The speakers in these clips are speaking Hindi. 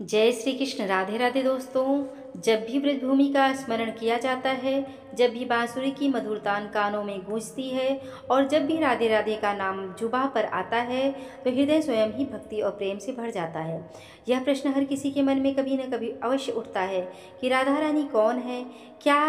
जय श्री कृष्ण। राधे राधे दोस्तों। जब भी ब्रजभूमि का स्मरण किया जाता है, जब भी बांसुरी की मधुरतान कानों में गूंजती है और जब भी राधे राधे का नाम जुबां पर आता है तो हृदय स्वयं ही भक्ति और प्रेम से भर जाता है। यह प्रश्न हर किसी के मन में कभी न कभी अवश्य उठता है कि राधा रानी कौन है। क्या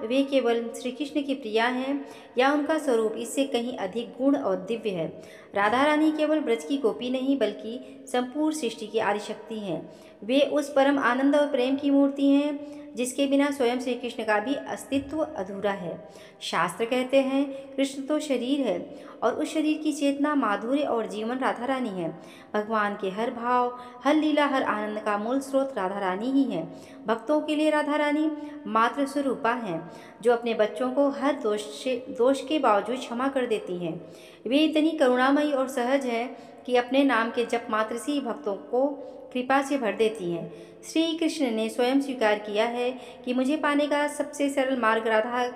वे केवल श्री कृष्ण की प्रिया हैं या उनका स्वरूप इससे कहीं अधिक गुण और दिव्य है। राधा रानी केवल ब्रज की गोपी नहीं बल्कि संपूर्ण सृष्टि की आदिशक्ति हैं। वे उस परम आनंद और प्रेम की मूर्ति हैं जिसके बिना स्वयं श्री कृष्ण का भी अस्तित्व अधूरा है। शास्त्र कहते हैं कृष्ण तो शरीर है और उस शरीर की चेतना, माधुर्य और जीवन राधा रानी है। भगवान के हर भाव, हर लीला, हर आनंद का मूल स्रोत राधा रानी ही है। भक्तों के लिए राधा रानी मातृ स्वरूपा हैं जो अपने बच्चों को हर दोष के बावजूद क्षमा कर देती हैं। वे इतनी करुणामयी और सहज है कि अपने नाम के जप मात्र से ही भक्तों को कृपा से भर देती हैं। श्री कृष्ण ने स्वयं स्वीकार किया है कि मुझे पाने का सबसे सरल मार्ग राधा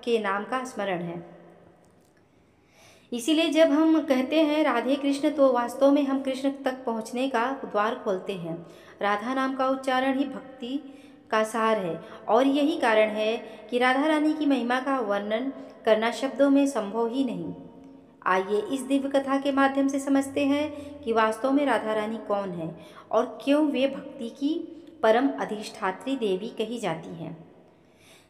के नाम का स्मरण है। इसीलिए जब हम कहते हैं राधे कृष्ण तो वास्तव में हम कृष्ण तक पहुंचने का द्वार खोलते हैं। राधा नाम का उच्चारण ही भक्ति का सार है और यही कारण है कि राधा रानी की महिमा का वर्णन करना शब्दों में संभव ही नहीं। आइए इस दिव्य कथा के माध्यम से समझते हैं कि वास्तव में राधा रानी कौन है और क्यों वे भक्ति की परम अधिष्ठात्री देवी कही जाती हैं।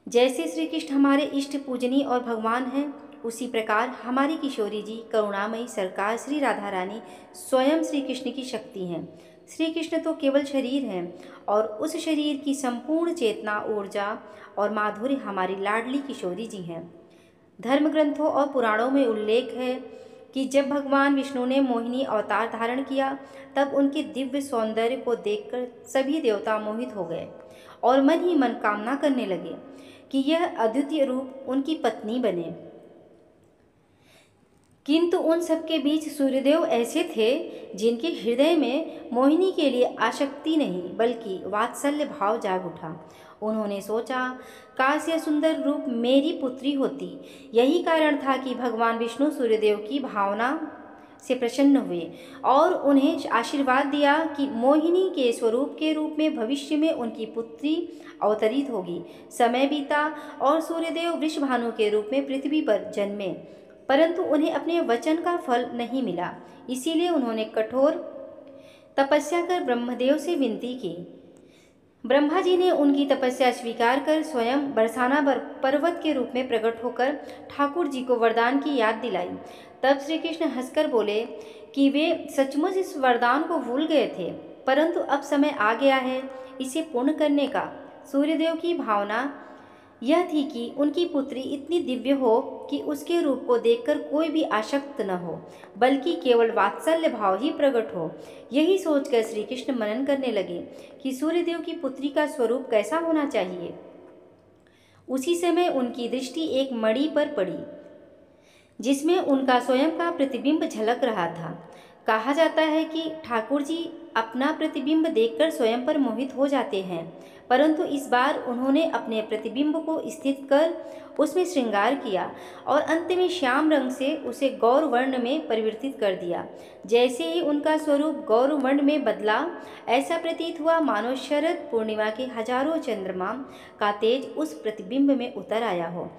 जैसे श्री कृष्ण हमारे इष्ट पूजनीय और भगवान हैं, उसी प्रकार हमारी किशोरी जी करुणामयी सरकार श्री राधा रानी स्वयं श्री कृष्ण की शक्ति हैं। श्री कृष्ण तो केवल शरीर हैं और उस शरीर की संपूर्ण चेतना, ऊर्जा और माधुर्य हमारी लाडली किशोरी जी हैं। धर्म ग्रंथों और पुराणों में उल्लेख है कि जब भगवान विष्णु ने मोहिनी अवतार धारण किया तब उनके दिव्य सौंदर्य को देखकर सभी देवता मोहित हो गए और मन ही मन कामना करने लगे कि यह अद्वितीय रूप उनकी पत्नी बने। किंतु उन सबके बीच सूर्यदेव ऐसे थे जिनके हृदय में मोहिनी के लिए आसक्ति नहीं बल्कि वात्सल्य भाव जाग उठा। उन्होंने सोचा काश यह सुंदर रूप मेरी पुत्री होती। यही कारण था कि भगवान विष्णु सूर्यदेव की भावना से प्रसन्न हुए और उन्हें आशीर्वाद दिया कि मोहिनी के स्वरूप के रूप में भविष्य में उनकी पुत्री अवतरित होगी। समय बीता और सूर्यदेव वृषभानु के रूप में पृथ्वी पर जन्मे, परंतु उन्हें अपने वचन का फल नहीं मिला। इसीलिए उन्होंने कठोर तपस्या कर ब्रह्मदेव से विनती की। ब्रह्मा जी ने उनकी तपस्या स्वीकार कर स्वयं बरसाना पर्वत के रूप में प्रकट होकर ठाकुर जी को वरदान की याद दिलाई। तब श्री कृष्ण हंसकर बोले कि वे सचमुच इस वरदान को भूल गए थे, परंतु अब समय आ गया है इसे पूर्ण करने का। सूर्यदेव की भावना यह थी कि उनकी पुत्री इतनी दिव्य हो कि उसके रूप को देखकर कोई भी आसक्त न हो बल्कि केवल वात्सल्य भाव ही प्रकट हो। यही सोचकर श्री कृष्ण मनन करने लगे कि सूर्यदेव की पुत्री का स्वरूप कैसा होना चाहिए। उसी समय उनकी दृष्टि एक मणि पर पड़ी जिसमें उनका स्वयं का प्रतिबिंब झलक रहा था। कहा जाता है कि ठाकुर जी अपना प्रतिबिंब देखकर स्वयं पर मोहित हो जाते हैं, परंतु इस बार उन्होंने अपने प्रतिबिंब को स्थित कर उसमें श्रृंगार किया और अंत में श्याम रंग से उसे गौर वर्ण में परिवर्तित कर दिया। जैसे ही उनका स्वरूप गौर वर्ण में बदला, ऐसा प्रतीत हुआ मानो शरद पूर्णिमा के हजारों चंद्रमा का तेज उस प्रतिबिंब में उतर आया हो।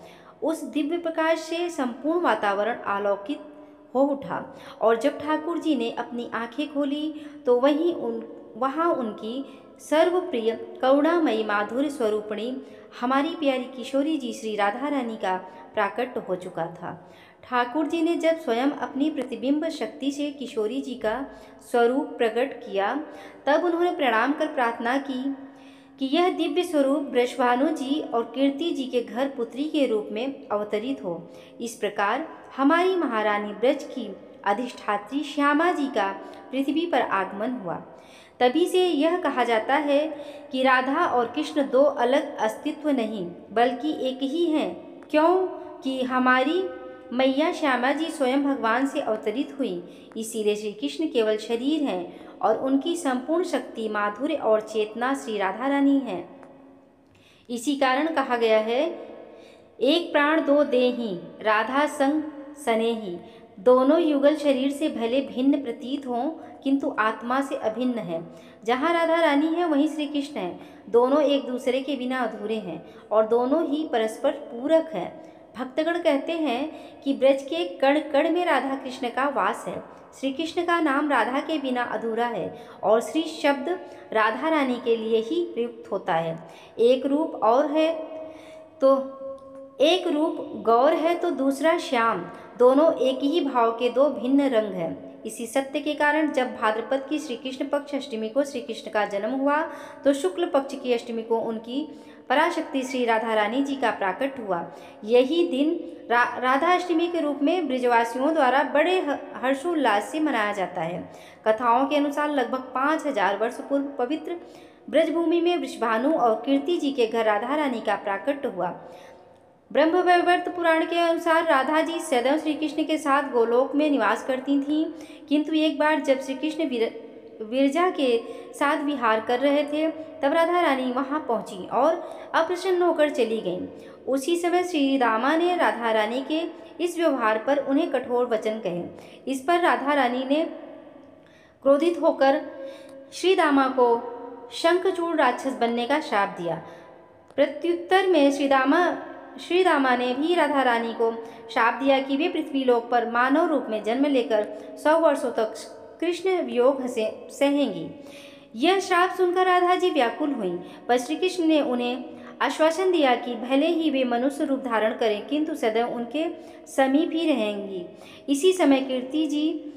उस दिव्य प्रकाश से संपूर्ण वातावरण आलोकित हो उठा और जब ठाकुर जी ने अपनी आंखें खोली तो वहाँ उनकी सर्वप्रिय करुणामयी माधुर्य स्वरूपिणी हमारी प्यारी किशोरी जी श्री राधा रानी का प्राकट्य हो चुका था। ठाकुर जी ने जब स्वयं अपनी प्रतिबिंब शक्ति से किशोरी जी का स्वरूप प्रकट किया तब उन्होंने प्रणाम कर प्रार्थना की कि यह दिव्य स्वरूप वृषभानु जी और कीर्ति जी के घर पुत्री के रूप में अवतरित हो। इस प्रकार हमारी महारानी ब्रज की अधिष्ठात्री श्यामा जी का पृथ्वी पर आगमन हुआ। तभी से यह कहा जाता है कि राधा और कृष्ण दो अलग अस्तित्व नहीं बल्कि एक ही हैं, क्योंकि हमारी मैया श्यामा जी स्वयं भगवान से अवतरित हुई। इसीलिए श्री कृष्ण केवल शरीर हैं और उनकी संपूर्ण शक्ति, माधुर्य और चेतना श्री राधा रानी है। इसी कारण कहा गया है एक प्राण दो देहि राधा संग सनेहि। दोनों युगल शरीर से भले भिन्न प्रतीत हों, किंतु आत्मा से अभिन्न है। जहाँ राधा रानी है वहीं श्री कृष्ण है। दोनों एक दूसरे के बिना अधूरे हैं और दोनों ही परस्पर पूरक हैं। भक्तगण कहते हैं कि ब्रज के कण कण में राधा कृष्ण का वास है। श्री कृष्ण का नाम राधा के बिना अधूरा है और श्री शब्द राधा रानी के लिए ही प्रयुक्त होता है। एक रूप गौर है तो दूसरा श्याम, दोनों एक ही भाव के दो भिन्न रंग हैं। इसी सत्य के कारण जब भाद्रपद की श्री कृष्ण पक्ष अष्टमी को श्री कृष्ण का जन्म हुआ तो शुक्ल पक्ष की अष्टमी को उनकी पराशक्ति श्री राधा रानी जी का प्राकट हुआ। यही दिन राधा अष्टमी के रूप में ब्रजवासियों द्वारा बड़े हर्षोल्लास से मनाया जाता है। कथाओं के अनुसार लगभग 5000 वर्ष पूर्व पवित्र ब्रजभूमि में वृषभानु और कीर्ति जी के घर राधा रानी का प्राकट हुआ। ब्रह्मवैवर्त पुराण के अनुसार राधा जी सदैव श्री कृष्ण के साथ गोलोक में निवास करती थीं, किंतु एक बार जब श्री कृष्ण विरजा के साथ विहार कर रहे थे तब राधा रानी वहां पहुंची और अप्रसन्न होकर चली गईं। उसी समय श्री रामा ने राधा रानी के इस व्यवहार पर उन्हें कठोर वचन कहे। इस पर राधा रानी ने क्रोधित होकर श्री रामा को शंखचूड़ राक्षस बनने का श्राप दिया। प्रत्युत्तर में श्री रामा ने भी राधा रानी को श्राप दिया कि वे पृथ्वी लोक पर मानव रूप में जन्म लेकर 100 वर्षों तक कृष्ण वियोग से सहेंगी। यह श्राप सुनकर राधा जी व्याकुल हुईं, पर श्री कृष्ण ने उन्हें आश्वासन दिया कि भले ही वे मनुष्य रूप धारण करें किंतु सदैव उनके समीप ही रहेंगी। इसी समय कीर्ति जी,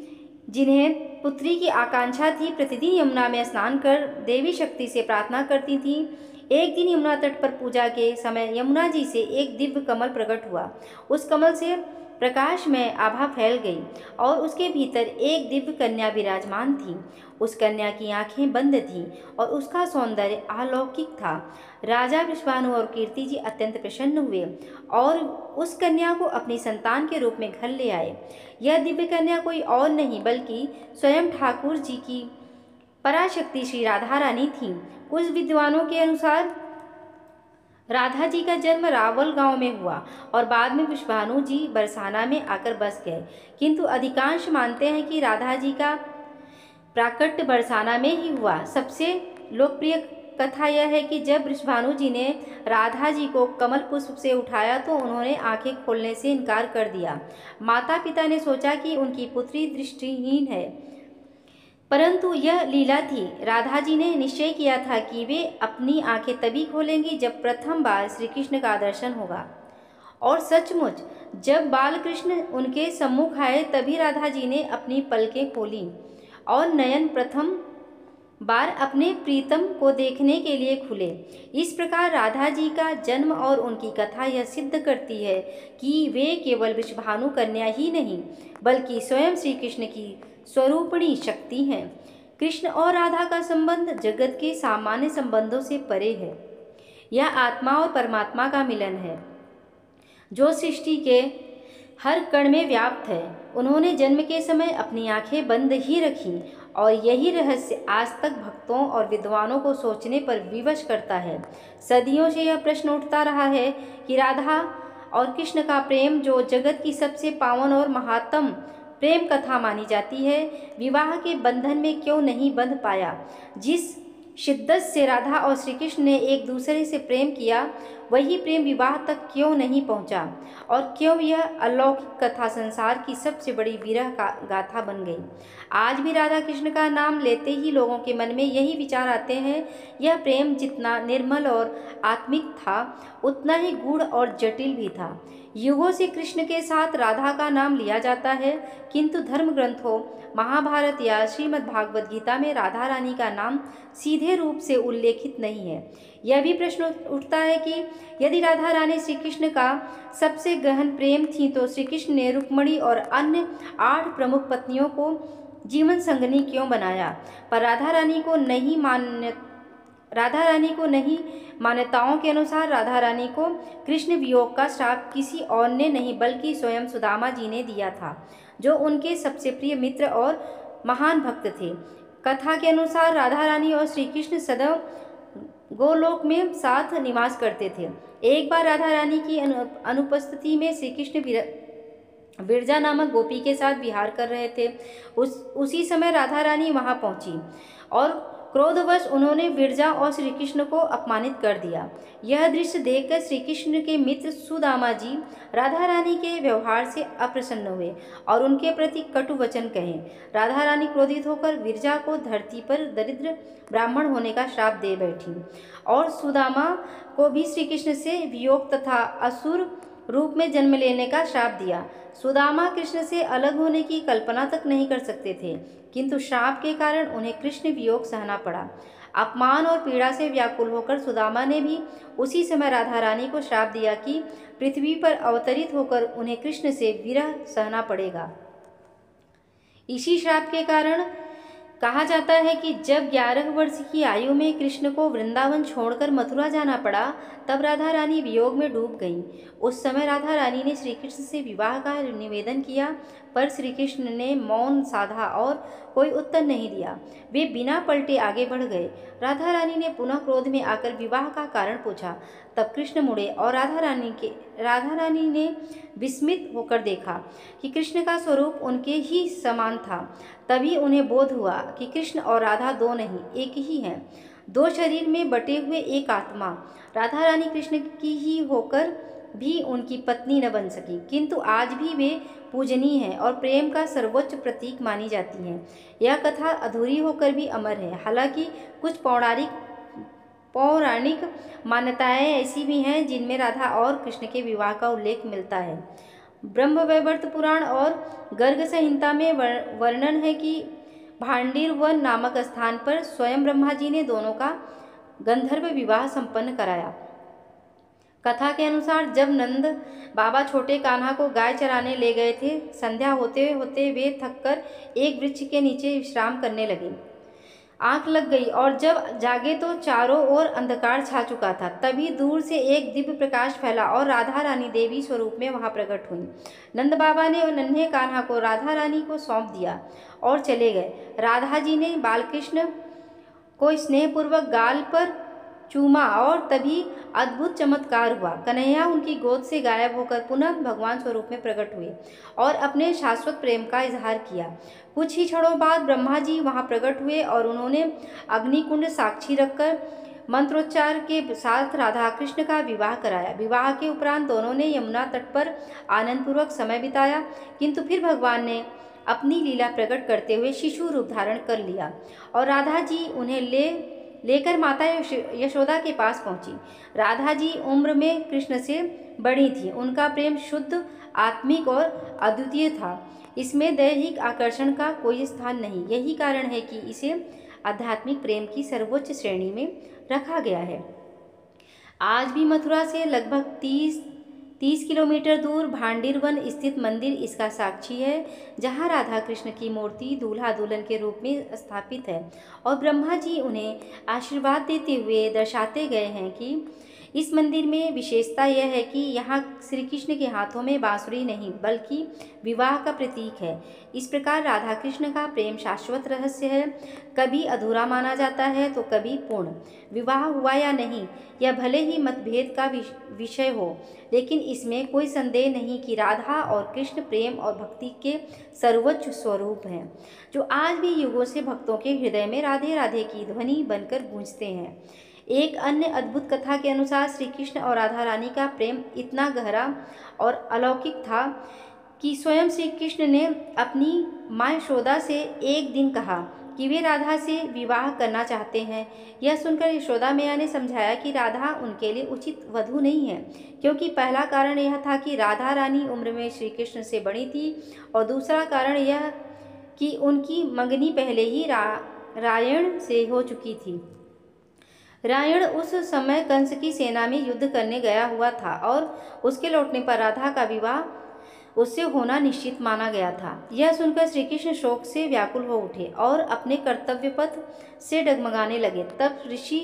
जिन्हें पुत्री की आकांक्षा थी, प्रतिदिन यमुना में स्नान कर देवी शक्ति से प्रार्थना करती थीं। एक दिन यमुना तट पर पूजा के समय यमुना जी से एक दिव्य कमल प्रकट हुआ। उस कमल से प्रकाश में आभा फैल गई और उसके भीतर एक दिव्य कन्या विराजमान थी। उस कन्या की आंखें बंद थीं और उसका सौंदर्य अलौकिक था। राजा वृषभानु और कीर्ति जी अत्यंत प्रसन्न हुए और उस कन्या को अपनी संतान के रूप में घर ले आए। यह दिव्य कन्या कोई और नहीं बल्कि स्वयं ठाकुर जी की पराशक्ति श्री राधा रानी थी। कुछ विद्वानों के अनुसार राधा जी का जन्म रावल गांव में हुआ और बाद में वृषभानु जी बरसाना में आकर बस गए, किंतु अधिकांश मानते हैं कि राधा जी का प्राकट्य बरसाना में ही हुआ। सबसे लोकप्रिय कथा यह है कि जब वृषभानु जी ने राधा जी को कमल पुष्प से उठाया तो उन्होंने आंखें खोलने से इनकार कर दिया। माता पिता ने सोचा कि उनकी पुत्री दृष्टिहीन है, परंतु यह लीला थी। राधा जी ने निश्चय किया था कि वे अपनी आंखें तभी खोलेंगी जब प्रथम बार श्री कृष्ण का दर्शन होगा। और सचमुच जब बालकृष्ण उनके सम्मुख आए तभी राधा जी ने अपनी पलकें खोलीं और नयन प्रथम बार अपने प्रीतम को देखने के लिए खुले। इस प्रकार राधा जी का जन्म और उनकी कथा यह सिद्ध करती है कि वे केवल वृषभानु कन्या ही नहीं बल्कि स्वयं श्री कृष्ण की स्वरूपिणी शक्ति हैं। कृष्ण और राधा का संबंध जगत के सामान्य संबंधों से परे है। यह आत्मा और परमात्मा का मिलन है जो सृष्टि के हर कण में व्याप्त है। उन्होंने जन्म के समय अपनी आंखें बंद ही रखीं और यही रहस्य आज तक भक्तों और विद्वानों को सोचने पर विवश करता है। सदियों से यह प्रश्न उठता रहा है कि राधा और कृष्ण का प्रेम, जो जगत की सबसे पावन और महात्म प्रेम कथा मानी जाती है, विवाह के बंधन में क्यों नहीं बंध पाया। जिस शिद्दत से राधा और श्री कृष्ण ने एक दूसरे से प्रेम किया वही प्रेम विवाह तक क्यों नहीं पहुंचा और क्यों यह अलौकिक कथा संसार की सबसे बड़ी विरह गाथा बन गई। आज भी राधा कृष्ण का नाम लेते ही लोगों के मन में यही विचार आते हैं। यह प्रेम जितना निर्मल और आत्मिक था उतना ही गूढ़ और जटिल भी था। युगों से कृष्ण के साथ राधा का नाम लिया जाता है, किंतु धर्म ग्रंथों महाभारत या श्रीमद् भागवत गीता में राधा रानी का नाम सीधे रूप से उल्लेखित नहीं है। यह भी प्रश्न उठता है कि यदि राधा रानी श्री कृष्ण का सबसे गहन प्रेम थी तो श्री कृष्ण ने रुक्मणी और अन्य 8 प्रमुख पत्नियों को जीवन संगनी क्यों बनाया। पर राधा रानी को नहीं मान्यताओं के अनुसार राधा रानी को कृष्ण वियोग का श्राप किसी और ने नहीं बल्कि स्वयं सुदामा जी ने दिया था, जो उनके सबसे प्रिय मित्र और महान भक्त थे। कथा के अनुसार राधा रानी और श्री कृष्ण सदैव गोलोक में साथ निवास करते थे। एक बार राधा रानी की अनुपस्थिति में श्री कृष्ण विरजा नामक गोपी के साथ विहार कर रहे थे। उसी समय राधा रानी वहां पहुंची और क्रोधवश उन्होंने विरजा और श्री कृष्ण को अपमानित कर दिया। यह दृश्य देखकर श्री कृष्ण के मित्र सुदामा जी राधा रानी के व्यवहार से अप्रसन्न हुए और उनके प्रति कटु वचन कहे। राधा रानी क्रोधित होकर विरजा को धरती पर दरिद्र ब्राह्मण होने का श्राप दे बैठी और सुदामा को भी श्री कृष्ण से वियोग तथा असुर रूप में जन्म लेने का श्राप दिया। सुदामा कृष्ण से अलग होने की कल्पना तक नहीं कर सकते थे, किंतु श्राप के कारण उन्हें कृष्ण वियोग सहना पड़ा। अपमान और पीड़ा से व्याकुल होकर सुदामा ने भी उसी समय राधा रानी को श्राप दिया कि पृथ्वी पर अवतरित होकर उन्हें कृष्ण से विरह सहना पड़ेगा। इसी श्राप के कारण कहा जाता है कि जब 11 वर्ष की आयु में कृष्ण को वृंदावन छोड़कर मथुरा जाना पड़ा, तब राधा रानी वियोग में डूब गईं। उस समय राधा रानी ने श्री कृष्ण से विवाह का निवेदन किया, पर श्री कृष्ण ने मौन साधा और कोई उत्तर नहीं दिया। वे बिना पलटे आगे बढ़ गए। राधा रानी ने पुनः क्रोध में आकर विवाह का कारण पूछा। तब कृष्ण मुड़े और राधा रानी ने विस्मित होकर देखा कि कृष्ण का स्वरूप उनके ही समान था। तभी उन्हें बोध हुआ कि कृष्ण और राधा दो नहीं, एक ही हैं, दो शरीर में बटे हुए एक आत्मा। राधा रानी कृष्ण की ही होकर भी उनकी पत्नी न बन सकी, किंतु आज भी वे पूजनीय हैं और प्रेम का सर्वोच्च प्रतीक मानी जाती हैं। यह कथा अधूरी होकर भी अमर है। हालांकि कुछ पौराणिक मान्यताएं ऐसी भी हैं जिनमें राधा और कृष्ण के विवाह का उल्लेख मिलता है। ब्रह्मवैवर्त पुराण और गर्ग संहिता में वर्णन है कि भांडीर वन नामक स्थान पर स्वयं ब्रह्मा जी ने दोनों का गंधर्व विवाह संपन्न कराया। कथा के अनुसार जब नंद बाबा छोटे कान्हा को गाय चराने ले गए थे, संध्या होते होते वे थककर एक वृक्ष के नीचे विश्राम करने लगे। आंख लग गई और जब जागे तो चारों ओर अंधकार छा चुका था। तभी दूर से एक दिव्य प्रकाश फैला और राधा रानी देवी स्वरूप में वहां प्रकट हुई। नंद बाबा ने नन्हे कान्हा को राधा रानी को सौंप दिया और चले गए। राधा जी ने बालकृष्ण को स्नेहपूर्वक गाल पर चूमा और तभी अद्भुत चमत्कार हुआ। कन्हैया उनकी गोद से गायब होकर पुनः भगवान स्वरूप में प्रकट हुए और अपने शाश्वत प्रेम का इजहार किया। कुछ ही क्षणों बाद ब्रह्मा जी वहां प्रकट हुए और उन्होंने अग्निकुंड साक्षी रखकर मंत्रोच्चार के साथ राधा कृष्ण का विवाह कराया। विवाह के उपरांत दोनों ने यमुना तट पर आनंदपूर्वक समय बिताया, किंतु फिर भगवान ने अपनी लीला प्रकट करते हुए शिशु रूप धारण कर लिया और राधा जी उन्हें लेकर माता यशोदा के पास पहुंची। राधा जी उम्र में कृष्ण से बड़ी थी। उनका प्रेम शुद्ध, आत्मिक और अद्वितीय था। इसमें दैहिक आकर्षण का कोई स्थान नहीं। यही कारण है कि इसे आध्यात्मिक प्रेम की सर्वोच्च श्रेणी में रखा गया है। आज भी मथुरा से लगभग 30 किलोमीटर दूर भांडीर वन स्थित मंदिर इसका साक्षी है, जहां राधा कृष्ण की मूर्ति दूल्हा दुल्हन के रूप में स्थापित है और ब्रह्मा जी उन्हें आशीर्वाद देते हुए दर्शाते गए हैं कि इस मंदिर में विशेषता यह है कि यहाँ श्री कृष्ण के हाथों में बांसुरी नहीं बल्कि विवाह का प्रतीक है। इस प्रकार राधा कृष्ण का प्रेम शाश्वत रहस्य है, कभी अधूरा माना जाता है तो कभी पूर्ण। विवाह हुआ या नहीं, यह भले ही मतभेद का विषय हो, लेकिन इसमें कोई संदेह नहीं कि राधा और कृष्ण प्रेम और भक्ति के सर्वोच्च स्वरूप हैं, जो आज भी युगों से भक्तों के हृदय में राधे राधे की ध्वनि बनकर गूंजते हैं। एक अन्य अद्भुत कथा के अनुसार श्री कृष्ण और राधा रानी का प्रेम इतना गहरा और अलौकिक था कि स्वयं श्री कृष्ण ने अपनी माँ यशोदा से एक दिन कहा कि वे राधा से विवाह करना चाहते हैं। यह सुनकर यशोदा मैया ने समझाया कि राधा उनके लिए उचित वधू नहीं है, क्योंकि पहला कारण यह था कि राधा रानी उम्र में श्री कृष्ण से बड़ी थी और दूसरा कारण यह कि उनकी मंगनी पहले ही रायण से हो चुकी थी। रायण उस समय कंस की सेना में युद्ध करने गया हुआ था और उसके लौटने पर राधा का विवाह उससे होना निश्चित माना गया था। यह सुनकर श्री कृष्ण शोक से व्याकुल हो उठे और अपने कर्तव्य पथ से डगमगाने लगे। तब ऋषि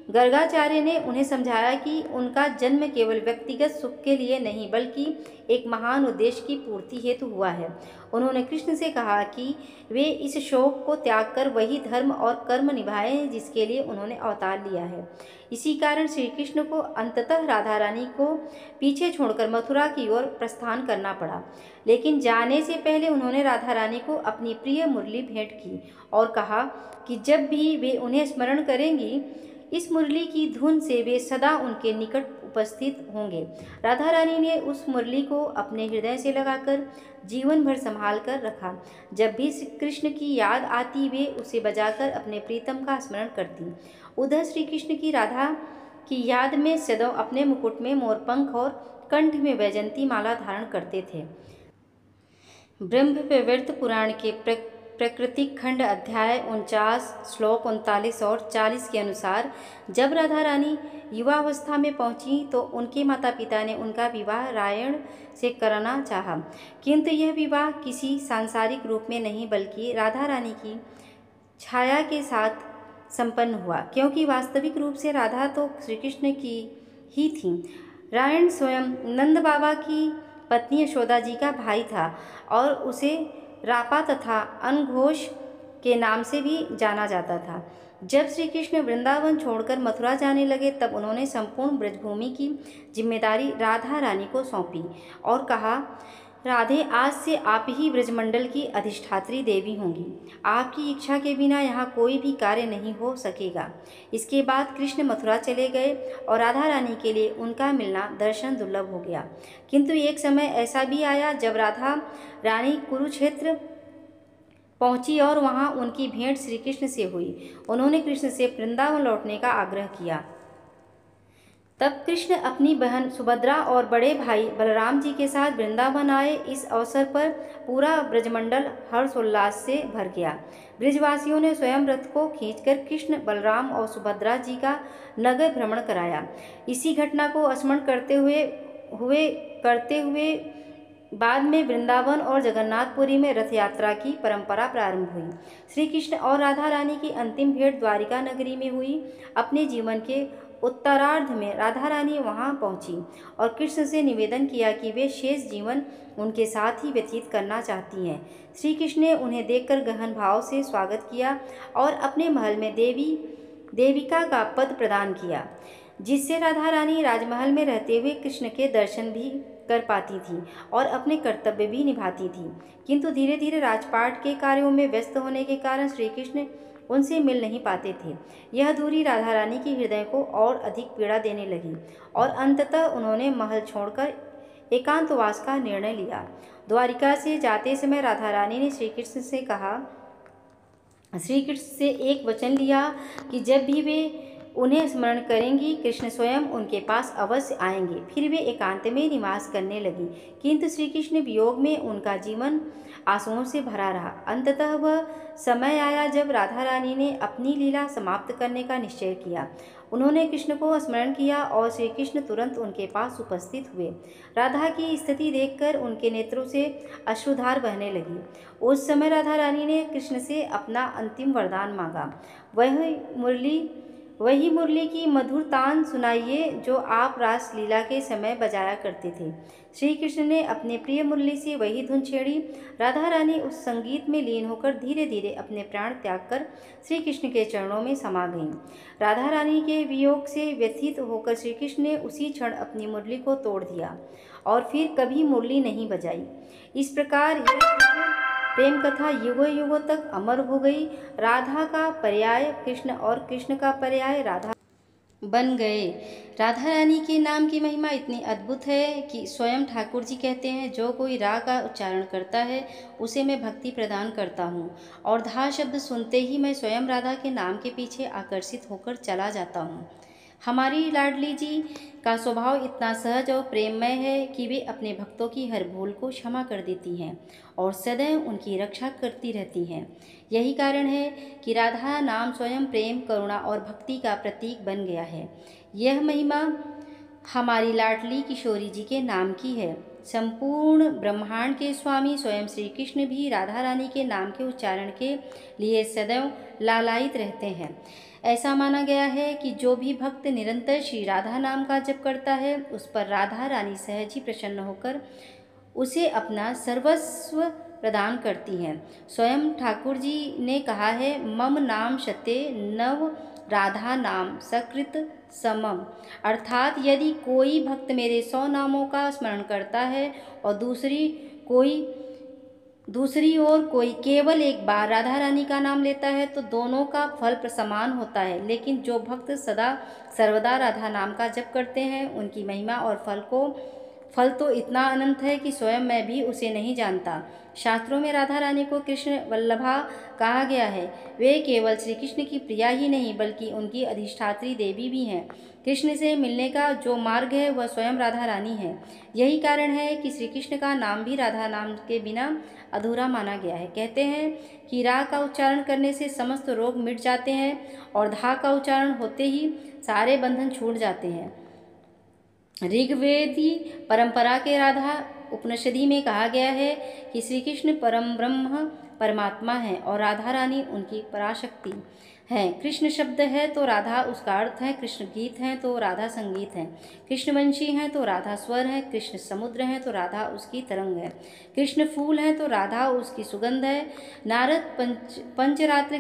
गर्गाचार्य ने उन्हें समझाया कि उनका जन्म केवल व्यक्तिगत सुख के लिए नहीं बल्कि एक महान उद्देश्य की पूर्ति हेतु हुआ है। उन्होंने कृष्ण से कहा कि वे इस शोक को त्याग कर वही धर्म और कर्म निभाएं जिसके लिए उन्होंने अवतार लिया है। इसी कारण श्री कृष्ण को अंततः राधा रानी को पीछे छोड़कर मथुरा की ओर प्रस्थान करना पड़ा। लेकिन जाने से पहले उन्होंने राधा रानी को अपनी प्रिय मुरली भेंट की और कहा कि जब भी वे उन्हें स्मरण करेंगी, इस मुरली की धुन से वे सदा उनके निकट उपस्थित होंगे। राधा रानी ने उस मुरली को अपने हृदय से लगाकर जीवन भर संभाल कर रखा। जब भी श्री कृष्ण की याद आती, वे उसे बजाकर अपने प्रीतम का स्मरण करती। उधर श्री कृष्ण की राधा की याद में सदैव अपने मुकुट में मोरपंख और कंठ में वैजंती माला धारण करते थे। ब्रह्मवैवर्त पुराण के प्राकृतिक खंड अध्याय 49 श्लोक 39 और 40 के अनुसार जब राधा रानी युवावस्था में पहुंची तो उनके माता पिता ने उनका विवाह रायण से कराना चाहा, किंतु यह विवाह किसी सांसारिक रूप में नहीं बल्कि राधा रानी की छाया के साथ संपन्न हुआ, क्योंकि वास्तविक रूप से राधा तो श्री कृष्ण की ही थी। रायण स्वयं नंद बाबा की पत्नी यशोदा जी का भाई था और उसे रापा तथा अनघोष के नाम से भी जाना जाता था। जब श्री कृष्ण वृंदावन छोड़कर मथुरा जाने लगे तब उन्होंने संपूर्ण ब्रजभूमि की जिम्मेदारी राधा रानी को सौंपी और कहा, राधे, आज से आप ही ब्रजमंडल की अधिष्ठात्री देवी होंगी। आपकी इच्छा के बिना यहाँ कोई भी कार्य नहीं हो सकेगा। इसके बाद कृष्ण मथुरा चले गए और राधा रानी के लिए उनका मिलना दर्शन दुर्लभ हो गया। किंतु एक समय ऐसा भी आया जब राधा रानी कुरुक्षेत्र पहुंची और वहां उनकी भेंट श्री कृष्ण से हुई। उन्होंने कृष्ण से वृंदावन लौटने का आग्रह किया। तब कृष्ण अपनी बहन सुभद्रा और बड़े भाई बलराम जी के साथ वृंदावन आए। इस अवसर पर पूरा ब्रजमंडल हर्षोल्लास से भर गया। ब्रजवासियों ने स्वयं रथ को खींचकर कृष्ण, बलराम और सुभद्रा जी का नगर भ्रमण कराया। इसी घटना को स्मरण करते हुए बाद में वृंदावन और जगन्नाथपुरी में रथ यात्रा की परंपरा प्रारंभ हुई। श्री कृष्ण और राधा रानी की अंतिम भेंट द्वारिका नगरी में हुई। अपने जीवन के उत्तरार्ध में राधा रानी वहां पहुंची और कृष्ण से निवेदन किया कि वे शेष जीवन उनके साथ ही व्यतीत करना चाहती हैं। श्री कृष्ण ने उन्हें देखकर गहन भाव से स्वागत किया और अपने महल में देविका का पद प्रदान किया, जिससे राधा रानी राजमहल में रहते हुए कृष्ण के दर्शन भी कर पाती थी और अपने कर्तव्य भी निभाती थी। किंतु धीरे धीरे राजपाट के कार्यों में व्यस्त होने के कारण श्री कृष्ण उनसे मिल नहीं पाते थे। यह दूरी राधा रानी के हृदय को और अधिक पीड़ा देने लगी और अंततः उन्होंने महल छोड़कर एकांतवास का निर्णय लिया। द्वारिका से जाते समय राधा रानी ने श्री कृष्ण से एक वचन लिया कि जब भी वे उन्हें स्मरण करेंगी, कृष्ण स्वयं उनके पास अवश्य आएंगे। फिर वे एकांत में निवास करने लगी, किंतु श्री कृष्ण वियोग में उनका जीवन आंसुओं से भरा रहा। अंततः वह समय आया जब राधा रानी ने अपनी लीला समाप्त करने का निश्चय किया। उन्होंने कृष्ण को स्मरण किया और श्री कृष्ण तुरंत उनके पास उपस्थित हुए। राधा की स्थिति देखकर उनके नेत्रों से अश्रुधार बहने लगी। उस समय राधा रानी ने कृष्ण से अपना अंतिम वरदान मांगा, वही मुरली की मधुर तान सुनाइए जो आप रास लीला के समय बजाया करते थे। श्री कृष्ण ने अपने प्रिय मुरली से वही धुन छेड़ी। राधा रानी उस संगीत में लीन होकर धीरे धीरे अपने प्राण त्याग कर श्री कृष्ण के चरणों में समा गईं। राधा रानी के वियोग से व्यथित होकर श्री कृष्ण ने उसी क्षण अपनी मुरली को तोड़ दिया और फिर कभी मुरली नहीं बजाई। इस प्रकार यह प्रेम कथा युगों युगों तक अमर हो गई। राधा का पर्याय कृष्ण और कृष्ण का पर्याय राधा बन गए। राधा रानी के नाम की महिमा इतनी अद्भुत है कि स्वयं ठाकुर जी कहते हैं, जो कोई रा का उच्चारण करता है उसे मैं भक्ति प्रदान करता हूँ और धा शब्द सुनते ही मैं स्वयं राधा के नाम के पीछे आकर्षित होकर चला जाता हूँ। हमारी लाडली जी का स्वभाव इतना सहज और प्रेममय है कि वे अपने भक्तों की हर भूल को क्षमा कर देती हैं और सदैव उनकी रक्षा करती रहती हैं। यही कारण है कि राधा नाम स्वयं प्रेम, करुणा और भक्ति का प्रतीक बन गया है। यह महिमा हमारी लाडली किशोरी जी के नाम की है। संपूर्ण ब्रह्मांड के स्वामी स्वयं श्री कृष्ण भी राधा रानी के नाम के उच्चारण के लिए सदैव लालायित रहते हैं। ऐसा माना गया है कि जो भी भक्त निरंतर श्री राधा नाम का जप करता है उस पर राधा रानी सहज ही प्रसन्न होकर उसे अपना सर्वस्व प्रदान करती हैं। स्वयं ठाकुर जी ने कहा है, मम नाम शते नव राधा नाम सकृत समम, अर्थात यदि कोई भक्त मेरे 100 नामों का स्मरण करता है और दूसरी ओर कोई केवल एक बार राधा रानी का नाम लेता है तो दोनों का फल समान होता है। लेकिन जो भक्त सदा सर्वदा राधा नाम का जप करते हैं उनकी महिमा और फल तो इतना अनंत है कि स्वयं मैं भी उसे नहीं जानता। शास्त्रों में राधा रानी को कृष्ण वल्लभा कहा गया है। वे केवल श्री कृष्ण की प्रिया ही नहीं बल्कि उनकी अधिष्ठात्री देवी भी हैं। कृष्ण से मिलने का जो मार्ग है वह स्वयं राधा रानी है। यही कारण है कि श्री कृष्ण का नाम भी राधा नाम के बिना अधूरा माना गया है। कहते हैं कि रा का उच्चारण करने से समस्त रोग मिट जाते हैं और धा का उच्चारण होते ही सारे बंधन छूट जाते हैं। ऋग्वेदी परंपरा के राधा उपनिषदि में कहा गया है कि श्री कृष्ण परम ब्रह्म परमात्मा है और राधा रानी उनकी पराशक्ति है। कृष्ण शब्द है तो राधा उसका अर्थ है, कृष्ण गीत हैं तो राधा संगीत है, कृष्णवंशी हैं तो राधा स्वर है, कृष्ण समुद्र हैं तो राधा उसकी तरंग है, कृष्ण फूल हैं तो राधा उसकी सुगंध है। नारद पंचरात्र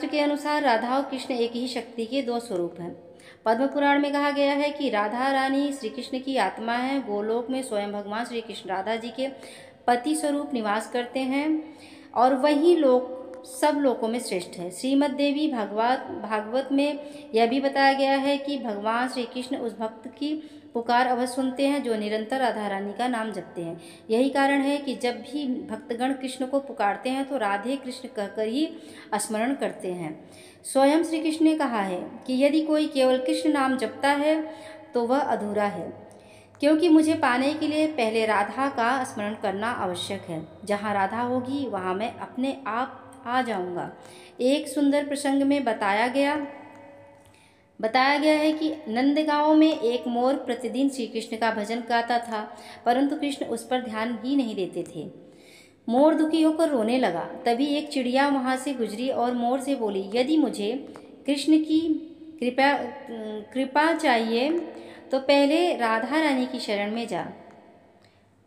के अनुसार राधा और कृष्ण एक ही शक्ति के 2 स्वरूप हैं। पद्म पुराण में कहा गया है कि राधा रानी श्री कृष्ण की आत्मा है। गोलोक में स्वयं भगवान श्री कृष्ण राधा जी के पति स्वरूप निवास करते हैं और वही लोक सब लोकों में श्रेष्ठ है। श्रीमद् देवी भागवत में यह भी बताया गया है कि भगवान श्री कृष्ण उस भक्त की पुकार अवश्य सुनते हैं जो निरंतर राधा रानी का नाम जपते हैं। यही कारण है कि जब भी भक्तगण कृष्ण को पुकारते हैं तो राधे कृष्ण कहकर ही स्मरण करते हैं। स्वयं श्री कृष्ण ने कहा है कि यदि कोई केवल कृष्ण नाम जपता है तो वह अधूरा है, क्योंकि मुझे पाने के लिए पहले राधा का स्मरण करना आवश्यक है। जहाँ राधा होगी वहाँ मैं अपने आप आ जाऊँगा। एक सुंदर प्रसंग में बताया गया है कि नंदगांव में एक मोर प्रतिदिन श्री कृष्ण का भजन गाता था, परंतु कृष्ण उस पर ध्यान ही नहीं देते थे। मोर दुखी होकर रोने लगा। तभी एक चिड़िया वहाँ से गुजरी और मोर से बोली, यदि मुझे कृष्ण की कृपा चाहिए तो पहले राधा रानी की शरण में जा।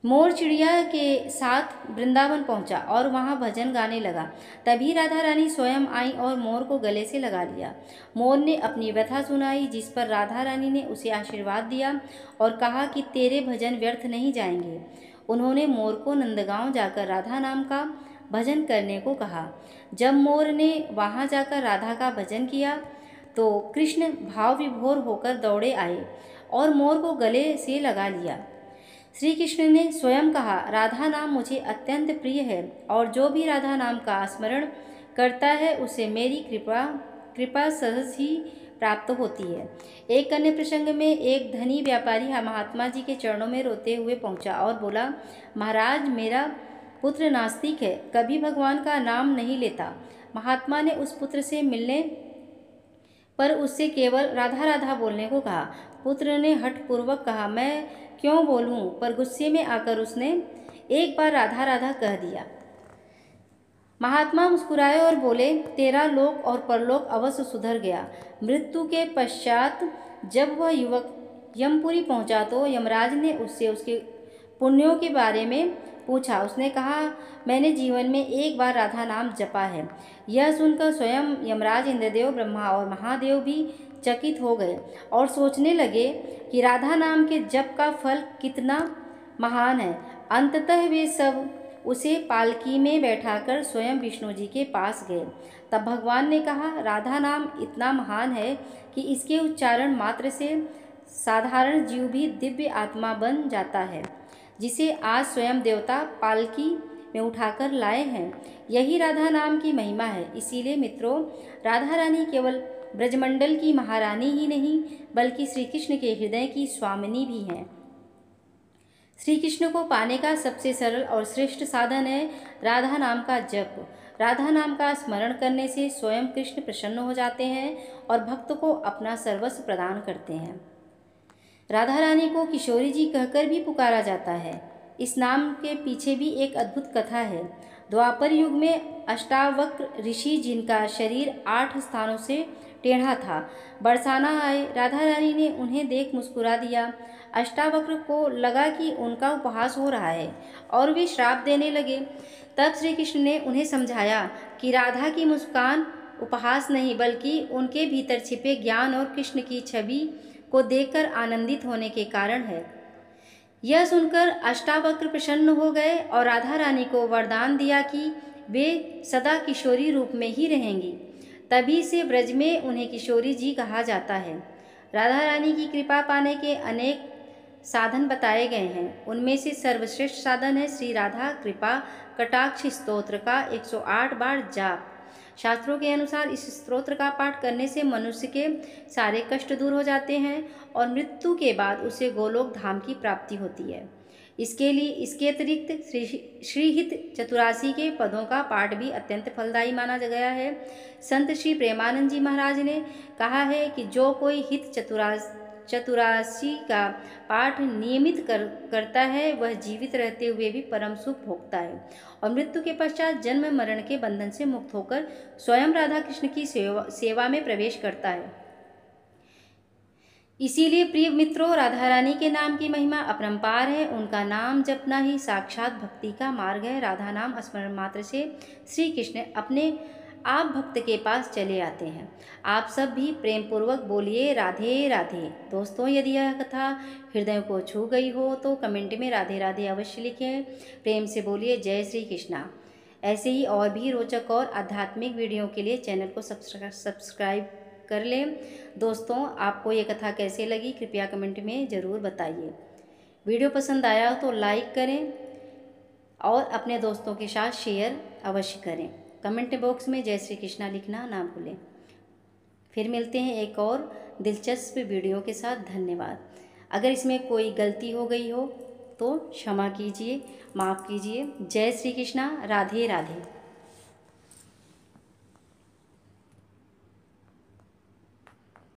मोर चिड़िया के साथ वृंदावन पहुंचा और वहां भजन गाने लगा। तभी राधा रानी स्वयं आई और मोर को गले से लगा लिया। मोर ने अपनी व्यथा सुनाई, जिस पर राधा रानी ने उसे आशीर्वाद दिया और कहा कि तेरे भजन व्यर्थ नहीं जाएंगे। उन्होंने मोर को नंदगांव जाकर राधा नाम का भजन करने को कहा। जब मोर ने वहां जाकर राधा का भजन किया तो कृष्ण भाव विभोर होकर दौड़े आए और मोर को गले से लगा लिया। श्री कृष्ण ने स्वयं कहा, राधा नाम मुझे अत्यंत प्रिय है और जो भी राधा नाम का स्मरण करता है उसे मेरी कृपा सहज ही प्राप्त होती है। एक अन्य प्रसंग में एक धनी व्यापारी महात्मा जी के चरणों में रोते हुए पहुंचा और बोला, महाराज मेरा पुत्र नास्तिक है, कभी भगवान का नाम नहीं लेता। महात्मा ने उस पुत्र से मिलने पर उससे केवल राधा राधा बोलने को कहा। पुत्र ने हठपूर्वक कहा, मैं क्यों बोलूं, पर गुस्से में आकर उसने एक बार राधा राधा कह दिया। महात्मा मुस्कुराए और बोले, तेरा लोक और परलोक अवश्य सुधर गया। मृत्यु के पश्चात जब वह युवक यमपुरी पहुंचा तो यमराज ने उससे उसके पुण्यों के बारे में पूछा। उसने कहा, मैंने जीवन में एक बार राधा नाम जपा है। यह सुनकर स्वयं यमराज, इंद्रदेव, ब्रह्मा और महादेव भी चकित हो गए और सोचने लगे कि राधा नाम के जप का फल कितना महान है। अंततः वे सब उसे पालकी में बैठाकर स्वयं विष्णु जी के पास गए। तब भगवान ने कहा, राधा नाम इतना महान है कि इसके उच्चारण मात्र से साधारण जीव भी दिव्य आत्मा बन जाता है, जिसे आज स्वयं देवता पालकी में उठाकर लाए हैं। यही राधा नाम की महिमा है। इसीलिए मित्रों, राधा रानी केवल ब्रजमंडल की महारानी ही नहीं बल्कि श्री कृष्ण के हृदय की स्वामिनी भी हैं। श्री कृष्ण को पाने का सबसे सरल और श्रेष्ठ साधन है राधा नाम का जप। राधा नाम का स्मरण करने से स्वयं कृष्ण प्रसन्न हो जाते हैं और भक्त को अपना सर्वस्व प्रदान करते हैं। राधा रानी को किशोरी जी कहकर भी पुकारा जाता है। इस नाम के पीछे भी एक अद्भुत कथा है। द्वापर युग में अष्टावक्र ऋषि, जिनका शरीर 8 स्थानों से टेढ़ा था, बरसाना आए। राधा रानी ने उन्हें देख मुस्कुरा दिया। अष्टावक्र को लगा कि उनका उपहास हो रहा है और वे श्राप देने लगे। तब श्री कृष्ण ने उन्हें समझाया कि राधा की मुस्कान उपहास नहीं, बल्कि उनके भीतर छिपे ज्ञान और कृष्ण की छवि को देखकर आनंदित होने के कारण है। यह सुनकर अष्टावक्र प्रसन्न हो गए और राधा रानी को वरदान दिया कि वे सदा किशोरी रूप में ही रहेंगी। तभी से ब्रज में उन्हें किशोरी जी कहा जाता है। राधा रानी की कृपा पाने के अनेक साधन बताए गए हैं। उनमें से सर्वश्रेष्ठ साधन है श्री राधा कृपा कटाक्ष स्तोत्र का 108 बार जाप। शास्त्रों के अनुसार इस स्तोत्र का पाठ करने से मनुष्य के सारे कष्ट दूर हो जाते हैं और मृत्यु के बाद उसे गोलोक धाम की प्राप्ति होती है। इसके अतिरिक्त श्रीहित चतुरासी के पदों का पाठ भी अत्यंत फलदायी माना गया है। संत श्री प्रेमानंद जी महाराज ने कहा है कि जो कोई हित चतुरासी का पाठ नियमित करता है, वह जीवित रहते हुए भी परम सुख भोगता है और मृत्यु के पश्चात जन्म मरण के बंधन से मुक्त होकर स्वयं राधा कृष्ण की सेवा में प्रवेश करता है। इसीलिए प्रिय मित्रों, राधा रानी के नाम की महिमा अपरंपार है। उनका नाम जपना ही साक्षात भक्ति का मार्ग है। राधा नाम स्मरण मात्र से श्री कृष्ण अपने आप भक्त के पास चले आते हैं। आप सब भी प्रेम पूर्वक बोलिए राधे राधे। दोस्तों, यदि यह कथा हृदय को छू गई हो तो कमेंट में राधे राधे अवश्य लिखें। प्रेम से बोलिए जय श्री कृष्णा। ऐसे ही और भी रोचक और आध्यात्मिक वीडियो के लिए चैनल को सब्सक्राइब कर लें। दोस्तों, आपको ये कथा कैसे लगी कृपया कमेंट में ज़रूर बताइए। वीडियो पसंद आया हो तो लाइक करें और अपने दोस्तों के साथ शेयर अवश्य करें। कमेंट बॉक्स में जय श्री कृष्णा लिखना ना भूलें। फिर मिलते हैं एक और दिलचस्प वीडियो के साथ। धन्यवाद। अगर इसमें कोई गलती हो गई हो तो क्षमा कीजिए, माफ़ कीजिए। जय श्री कृष्णा। राधे राधे।